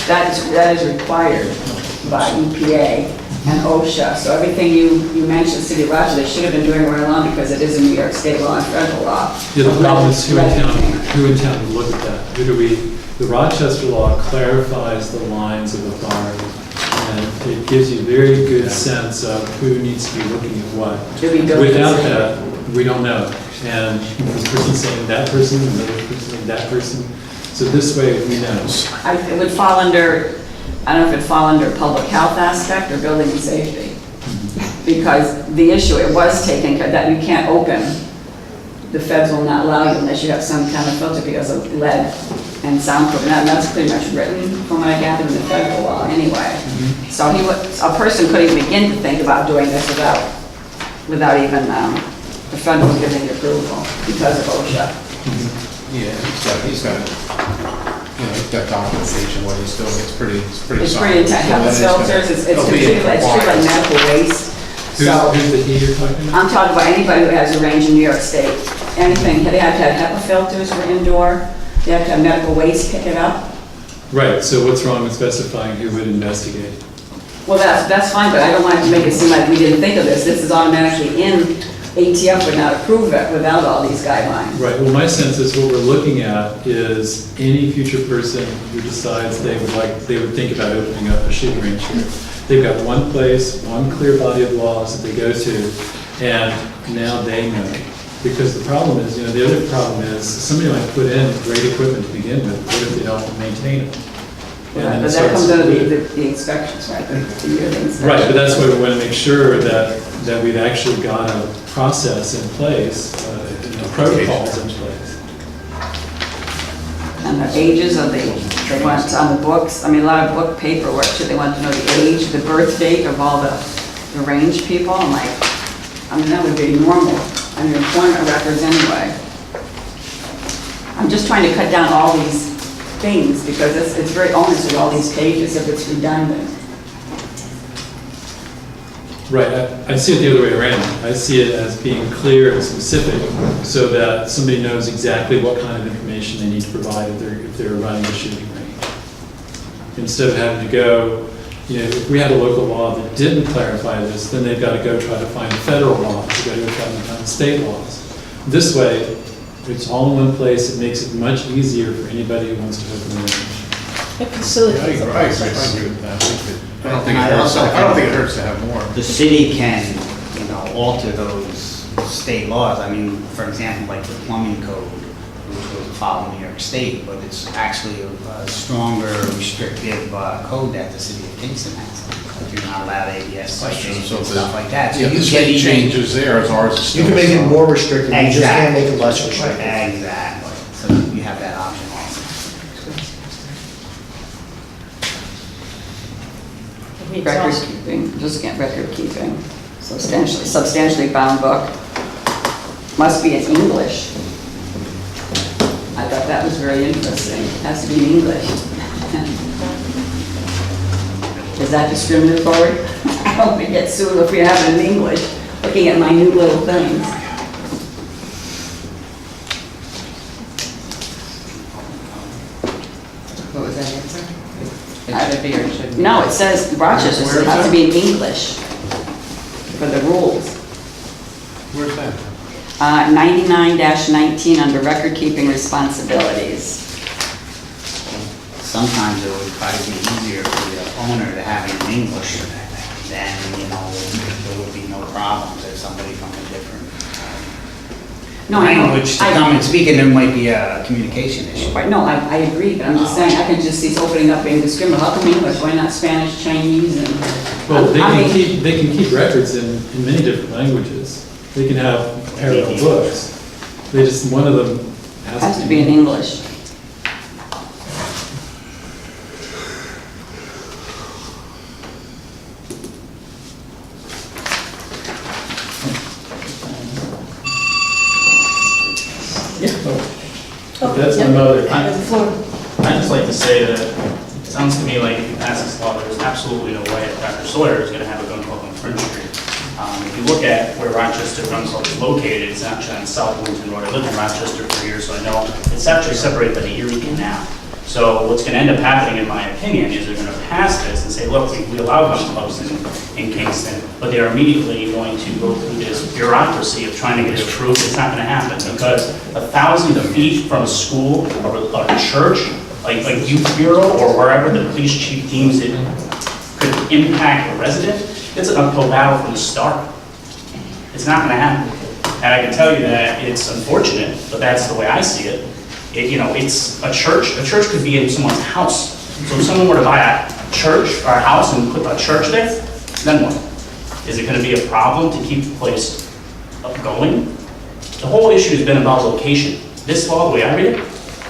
that is required by EPA and OSHA. So everything you mentioned, City of Rochester, they should have been doing right along because it is a New York state law and federal law. Yeah, the problem is who in town would look at that? The Rochester law clarifies the lines of authority, and it gives you a very good sense of who needs to be looking at what. Without that, we don't know. And this person saying that person, another person saying that person. So this way, we know. It would fall under, I don't know if it'd fall under public health aspect or building and safety. Because the issue, it was taken, that you can't open, the feds will not allow you unless you have some kind of filter because of lead and soundproof. And that's pretty much written from what I gathered in the federal law anyway. So a person couldn't even begin to think about doing this without even the federal giving approval because of OSHA. Yeah, he's got documentation what he's doing, it's pretty It's solid. pretty intense, HEPA filters, it's treated like medical waste. So, Who's the he you're talking about? I'm talking about anybody who has a range in New York State. Anything, they have to have HEPA filters for indoor, they have to have medical waste pick it up. Right, so what's wrong with specifying who would investigate? Well, that's fine, but I don't want to make it seem like we didn't think of this. This is automatically in, ATF would not approve it without all these guidelines. Right, well, my sense is what we're looking at is any future person who decides they would think about opening up a shooting range here. They've got one place, one clear body of laws that they go to, and now they know. Because the problem is, the other problem is somebody might put in great equipment to begin with, what if they don't maintain it? But that comes under the inspections, right? The yearly inspection. Right, but that's why we want to make sure that we've actually got a process in place, protocols in place. And the ages of the ones on the books, I mean, a lot of book paperwork, too. They want to know the age, the birth date of all the range people. I'm like, that would be normal on your employment records anyway. I'm just trying to cut down all these things because it's very onerous with all these pages if it's redundant. Right, I see it the other way around. I see it as being clear and specific so that somebody knows exactly what kind of information they need to provide if they're running a shooting range. Instead of having to go, if we had a local law that didn't clarify this, then they've got to go try to find federal laws, they've got to go try to find state laws. This way, it's all in one place, it makes it much easier for anybody who wants to open a range. It facilitates the I agree process. with that. I don't think it hurts to have more. The city can, alter those state laws. I mean, for example, like the plumbing code, which was following New York State, but it's actually a stronger restrictive code that the city of Kingston has. Like you're not allowed ABS citations and stuff like that. So Yeah, you the get state even- changes theirs, ours is You still. can make it more restrictive, you just can't Exactly. make it less restrictive. Exactly. So you have that option also. Record keeping, just get record keeping, substantially bound book. Must be in English. I thought that was very interesting. Has to be in English. Is that discriminatory? I hope we get sued if we have it in English, looking at my new little things. What was that answer? It should be or it shouldn't be? No, it says Rochester, so it has to be in English for the rules. Where's that? 99-19 under record-keeping responsibilities. Sometimes it would probably be easier for the owner to have it in English, then, you know, there would be no problems if somebody from a different No, I know. language to come and speak, and there might be a communication issue. Right, no, I agree, but I'm just saying, I can just see opening up being discriminatory. How come English, why not Spanish, Chinese, and... Well, they I can mean- keep records in many different languages. They can have parallel books. They just, one of them Has to be in English. But that's my mother. I'd just like to say that it sounds to me like if you pass this law, there's absolutely no way that Dr. Sawyer is going to have a gun club on French Street. If you look at where Rochester Gun Club is located, it's actually on South Winton Road. I lived in Rochester for years, so I know it's actually separated by the Erie Canal. So what's going to end up happening, in my opinion, is they're going to pass this and say, look, we allow gun clubs in Kingston, but they're immediately going to go through this bureaucracy of trying to get it approved. It's not going to happen because 1,000 feet from a school or a church, like youth bureau or wherever the police chief deems it could impact a resident, it's an uphill battle from the start. It's not going to happen. And I can tell you that it's unfortunate, but that's the way I see it. It's a church. A church could be in someone's house. So if someone were to buy a church or a house and put a church there, then what? Is it going to be a problem to keep the place going? The whole issue has been about location. This law, the way I read it,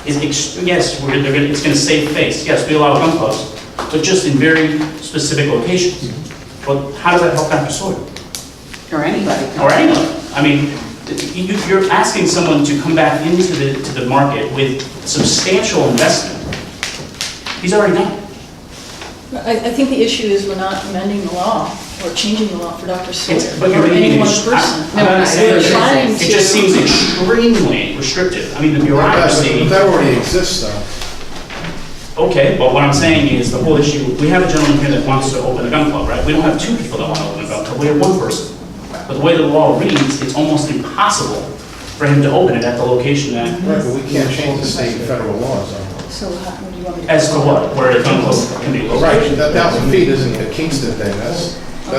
is yes, it's going to save face. Yes, we allow gun clubs, but just in very specific locations. But how does that help Dr. Sawyer? Or anybody. Or anyone? I mean, you're asking someone to come back into the market with substantial investment. He's already done it. I think the issue is we're not amending the law or changing the law for Dr. Sawyer But or you're making any it, one person. I'm not saying We're trying it just to- seems extremely restrictive. I mean, the bureaucracy. But that already exists, though. Okay, but what I'm saying is the whole issue, we have a gentleman here that wants to open a gun club, right? We don't have two people that want to open a gun club, we have one person. But the way the law reads, it's almost impossible for him to open it at the location that, Right, but we can't change the state and federal laws, though. So what do you want me to? as to what, where a gun club can be Right, located. that 1,000 feet isn't a Kingston thing, that's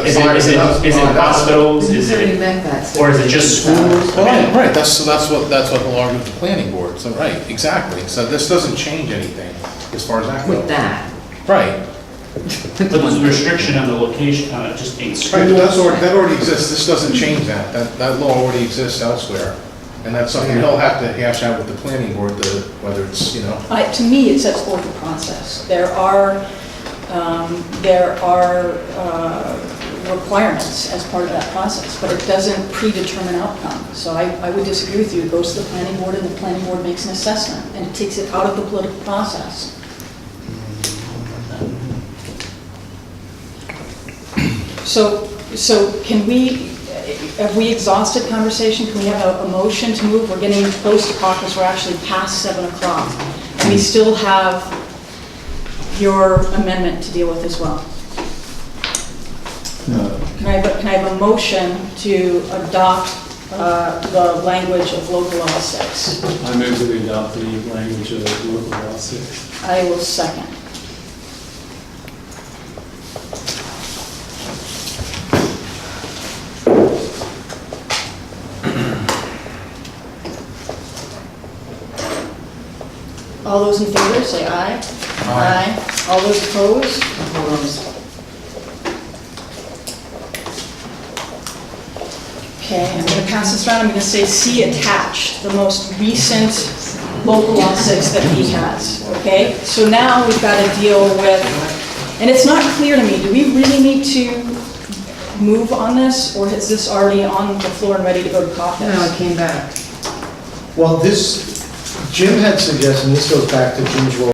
Is it hospitals, is He's already it, meant that. or is it just schools? Well, right, that's what the law with the planning board, so, right, exactly. So this doesn't change anything as far as that goes. With that. Right, But there's a restriction on the location, just being right, schools. but that already exists, this doesn't change that. That law already exists elsewhere. And that's something he'll have to hash out with the planning board, whether it's, To me, it sets forth the process. There are requirements as part of that process, but it doesn't predetermine outcome. So I would disagree with you. It goes to the planning board, and the planning board makes an assessment, and it takes it out of the political process. So can we, have we exhausted conversation? Can we have a motion to move? We're getting close to caucus, we're actually past 7 o'clock. And we still have your amendment to deal with as well. Can I have a motion to adopt the language of local law 6? I move that we adopt the language of local law 6. I will second. All those in favor, say aye. Aye. All those opposed? Opposed. Okay, I'm going to pass this around. I'm going to say C attached, the most recent local law 6 that he has, okay? So now we've got to deal with, and it's not clear to me, do we really need to move on this, or is this already on the floor and ready to go to caucus? No, it came back. Well, this, Jim had suggested, and this goes back to Jim's role